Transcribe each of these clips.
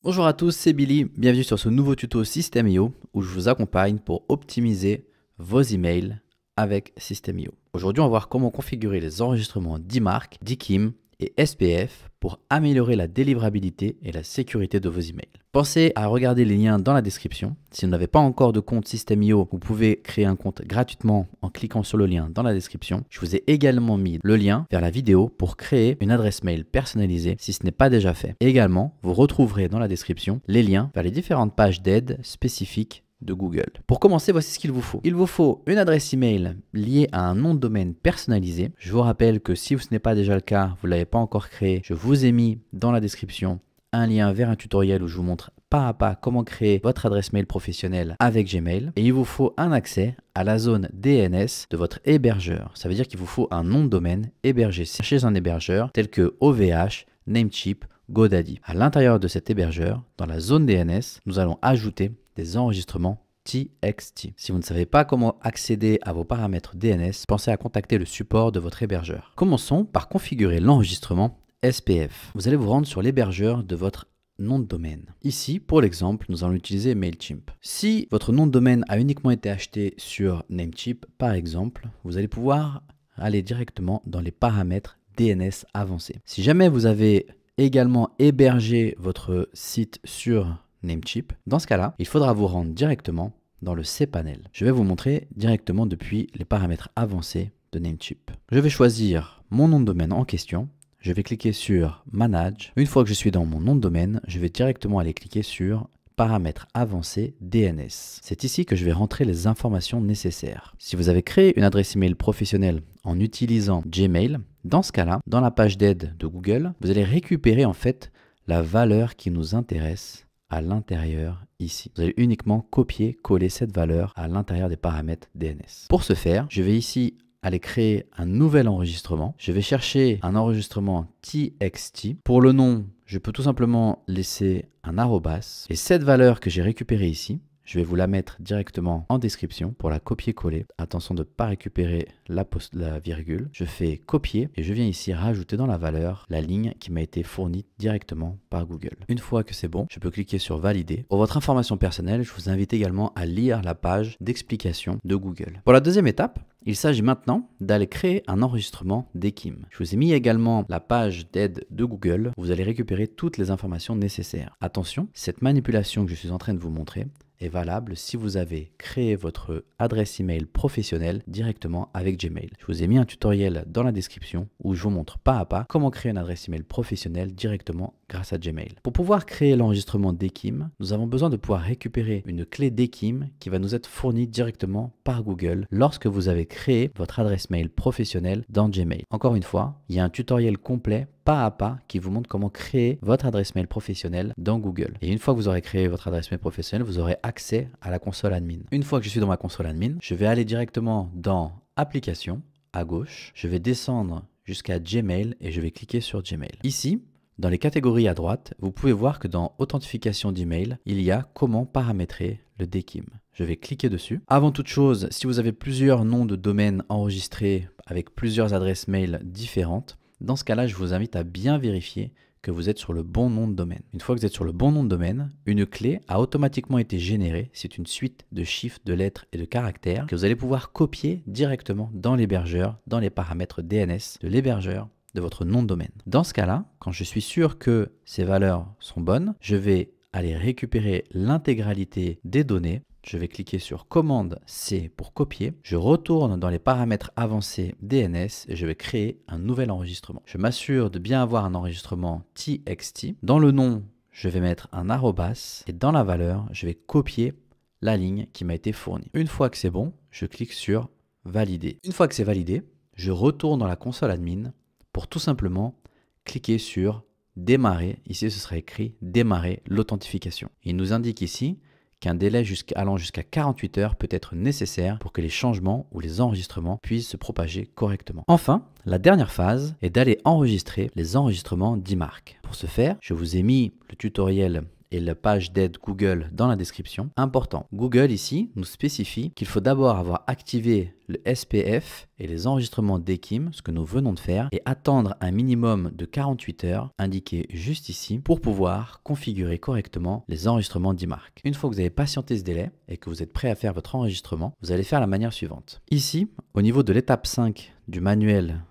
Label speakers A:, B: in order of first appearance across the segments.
A: Bonjour à tous, c'est Billy, bienvenue sur ce nouveau tuto System.io où je vous accompagne pour optimiser vos emails avec System.io. Aujourd'hui, on va voir comment configurer les enregistrements d'IMARC, d'IKIM et SPF pour améliorer la délivrabilité et la sécurité de vos emails. Pensez à regarder les liens dans la description. Si vous n'avez pas encore de compte System.io, vous pouvez créer un compte gratuitement en cliquant sur le lien dans la description. Je vous ai également mis le lien vers la vidéo pour créer une adresse mail personnalisée si ce n'est pas déjà fait. Également, vous retrouverez dans la description les liens vers les différentes pages d'aide spécifiques de Google. Pour commencer, voici ce qu'il vous faut. Il vous faut une adresse email liée à un nom de domaine personnalisé. Je vous rappelle que si ce n'est pas déjà le cas, vous ne l'avez pas encore créé, je vous ai mis dans la description un lien vers un tutoriel où je vous montre pas à pas comment créer votre adresse mail professionnelle avec Gmail. Et il vous faut un accès à la zone DNS de votre hébergeur. Ça veut dire qu'il vous faut un nom de domaine hébergé chez un hébergeur tel que OVH, Namecheap, GoDaddy. À l'intérieur de cet hébergeur, dans la zone DNS, nous allons ajouter des enregistrements TXT. Si vous ne savez pas comment accéder à vos paramètres DNS, pensez à contacter le support de votre hébergeur. Commençons par configurer l'enregistrement SPF. Vous allez vous rendre sur l'hébergeur de votre nom de domaine. Ici, pour l'exemple, nous allons utiliser Mailchimp. Si votre nom de domaine a uniquement été acheté sur Namecheap, par exemple, vous allez pouvoir aller directement dans les paramètres DNS avancés. Si jamais vous avez également hébergé votre site sur Namecheap, dans ce cas-là, il faudra vous rendre directement dans le cPanel. Je vais vous montrer directement depuis les paramètres avancés de Namecheap. Je vais choisir mon nom de domaine en question. Je vais cliquer sur Manage. Une fois que je suis dans mon nom de domaine, je vais directement aller cliquer sur Paramètres avancés DNS. C'est ici que je vais rentrer les informations nécessaires. Si vous avez créé une adresse email professionnelle en utilisant Gmail, dans ce cas-là, dans la page d'aide de Google, vous allez récupérer en fait la valeur qui nous intéresse à l'intérieur ici. Vous allez uniquement copier-coller cette valeur à l'intérieur des paramètres DNS. Pour ce faire, je vais ici aller créer un nouvel enregistrement. Je vais chercher un enregistrement TXT. Pour le nom, je peux tout simplement laisser un arrobas. Et cette valeur que j'ai récupérée ici, je vais vous la mettre directement en description pour la copier-coller. Attention de ne pas récupérer la virgule. Je fais copier et je viens ici rajouter dans la valeur la ligne qui m'a été fournie directement par Google. Une fois que c'est bon, je peux cliquer sur valider. Pour votre information personnelle, je vous invite également à lire la page d'explication de Google. Pour la deuxième étape, il s'agit maintenant d'aller créer un enregistrement d'IKIM. Je vous ai mis également la page d'aide de Google où vous allez récupérer toutes les informations nécessaires. Attention, cette manipulation que je suis en train de vous montrer est valable si vous avez créé votre adresse email professionnelle directement avec Gmail. Je vous ai mis un tutoriel dans la description où je vous montre pas à pas comment créer une adresse email professionnelle directement grâce à Gmail. Pour pouvoir créer l'enregistrement d'IKIM, nous avons besoin de pouvoir récupérer une clé d'IKIM qui va nous être fournie directement par Google lorsque vous avez créé votre adresse mail professionnelle dans Gmail. Encore une fois, il y a un tutoriel complet pas à pas qui vous montre comment créer votre adresse mail professionnelle dans Google. Et une fois que vous aurez créé votre adresse mail professionnelle, vous aurez accès à la console admin. Une fois que je suis dans ma console admin, je vais aller directement dans Applications à gauche. Je vais descendre jusqu'à Gmail et je vais cliquer sur Gmail. Ici, dans les catégories à droite, vous pouvez voir que dans Authentification d'email, il y a comment paramétrer le DKIM. Je vais cliquer dessus. Avant toute chose, si vous avez plusieurs noms de domaine enregistrés avec plusieurs adresses mail différentes, dans ce cas-là, je vous invite à bien vérifier que vous êtes sur le bon nom de domaine. Une fois que vous êtes sur le bon nom de domaine, une clé a automatiquement été générée. C'est une suite de chiffres, de lettres et de caractères que vous allez pouvoir copier directement dans l'hébergeur, dans les paramètres DNS de l'hébergeur de votre nom de domaine. Dans ce cas-là, quand je suis sûr que ces valeurs sont bonnes, je vais aller récupérer l'intégralité des données. Je vais cliquer sur commande C pour copier. Je retourne dans les paramètres avancés DNS et je vais créer un nouvel enregistrement. Je m'assure de bien avoir un enregistrement TXT. Dans le nom, je vais mettre un arrobas et dans la valeur, je vais copier la ligne qui m'a été fournie. Une fois que c'est bon, je clique sur valider. Une fois que c'est validé, je retourne dans la console admin pour tout simplement cliquer sur démarrer. Ici, ce sera écrit démarrer l'authentification. Il nous indique ici qu'un délai allant jusqu'à 48 heures peut être nécessaire pour que les changements ou les enregistrements puissent se propager correctement. Enfin, la dernière phase est d'aller enregistrer les enregistrements d'IMARC. Pour ce faire, je vous ai mis le tutoriel et la page d'aide Google dans la description. Important, Google ici nous spécifie qu'il faut d'abord avoir activé le SPF et les enregistrements DKIM, ce que nous venons de faire, et attendre un minimum de 48 heures, indiqué juste ici, pour pouvoir configurer correctement les enregistrements d'Imark. Une fois que vous avez patienté ce délai et que vous êtes prêt à faire votre enregistrement, vous allez faire la manière suivante. Ici, au niveau de l'étape 5 du manuel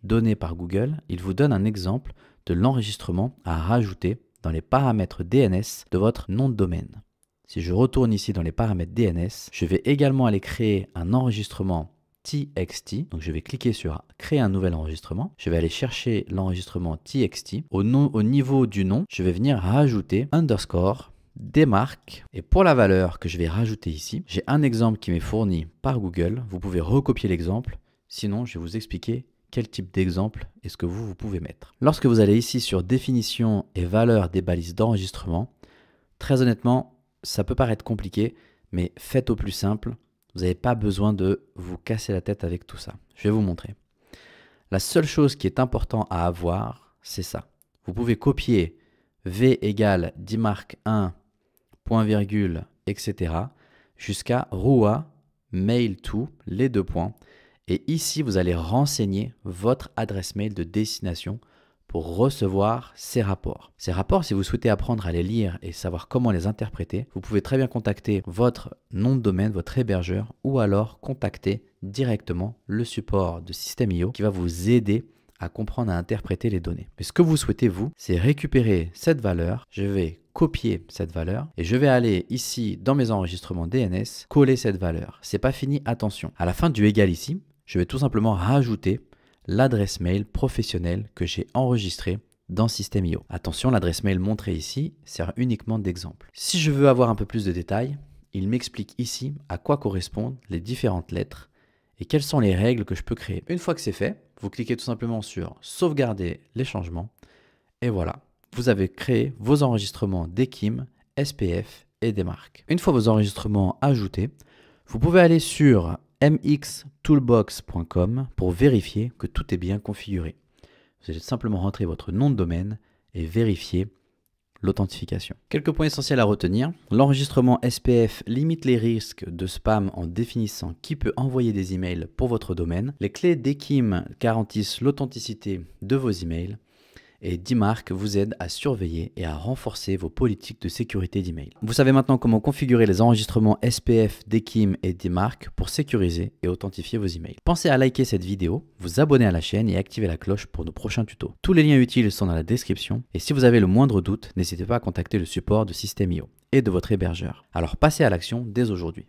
A: donné par Google, il vous donne un exemple de l'enregistrement à rajouter dans les paramètres DNS de votre nom de domaine. Si je retourne ici dans les paramètres DNS, je vais également aller créer un enregistrement TXT. Donc je vais cliquer sur créer un nouvel enregistrement. Je vais aller chercher l'enregistrement TXT. Au niveau du nom, je vais venir rajouter underscore DMark. Et pour la valeur que je vais rajouter ici, j'ai un exemple qui m'est fourni par Google. Vous pouvez recopier l'exemple. Sinon, je vais vous expliquer quel type d'exemple est-ce que vous pouvez mettre. Lorsque vous allez ici sur définition et valeur des balises d'enregistrement, très honnêtement, ça peut paraître compliqué, mais faites au plus simple. Vous n'avez pas besoin de vous casser la tête avec tout ça. Je vais vous montrer. La seule chose qui est important à avoir, c'est ça. Vous pouvez copier V égale DMark1, point virgule, etc. jusqu'à Rua, mail to, les deux points. Et ici, vous allez renseigner votre adresse mail de destination pour recevoir ces rapports. Ces rapports, si vous souhaitez apprendre à les lire et savoir comment les interpréter, vous pouvez très bien contacter votre nom de domaine, votre hébergeur, ou alors contacter directement le support de System.io qui va vous aider à comprendre, à interpréter les données. Mais ce que vous souhaitez, vous, c'est récupérer cette valeur. Je vais copier cette valeur et je vais aller ici dans mes enregistrements DNS, coller cette valeur. C'est pas fini, attention. À la fin du égal ici, je vais tout simplement rajouter l'adresse mail professionnelle que j'ai enregistrée dans System.io. Attention, l'adresse mail montrée ici sert uniquement d'exemple. Si je veux avoir un peu plus de détails, il m'explique ici à quoi correspondent les différentes lettres et quelles sont les règles que je peux créer. Une fois que c'est fait, vous cliquez tout simplement sur sauvegarder les changements et voilà, vous avez créé vos enregistrements DKIM, SPF et DMark. Une fois vos enregistrements ajoutés, vous pouvez aller sur mxtoolbox.com pour vérifier que tout est bien configuré. Vous allez simplement rentrer votre nom de domaine et vérifier l'authentification. Quelques points essentiels à retenir. L'enregistrement SPF limite les risques de spam en définissant qui peut envoyer des emails pour votre domaine. Les clés DKIM garantissent l'authenticité de vos emails. Et DMark vous aide à surveiller et à renforcer vos politiques de sécurité d'email. Vous savez maintenant comment configurer les enregistrements SPF, DKIM et DMark pour sécuriser et authentifier vos emails. Pensez à liker cette vidéo, vous abonner à la chaîne et activer la cloche pour nos prochains tutos. Tous les liens utiles sont dans la description et si vous avez le moindre doute, n'hésitez pas à contacter le support de System.io et de votre hébergeur. Alors passez à l'action dès aujourd'hui.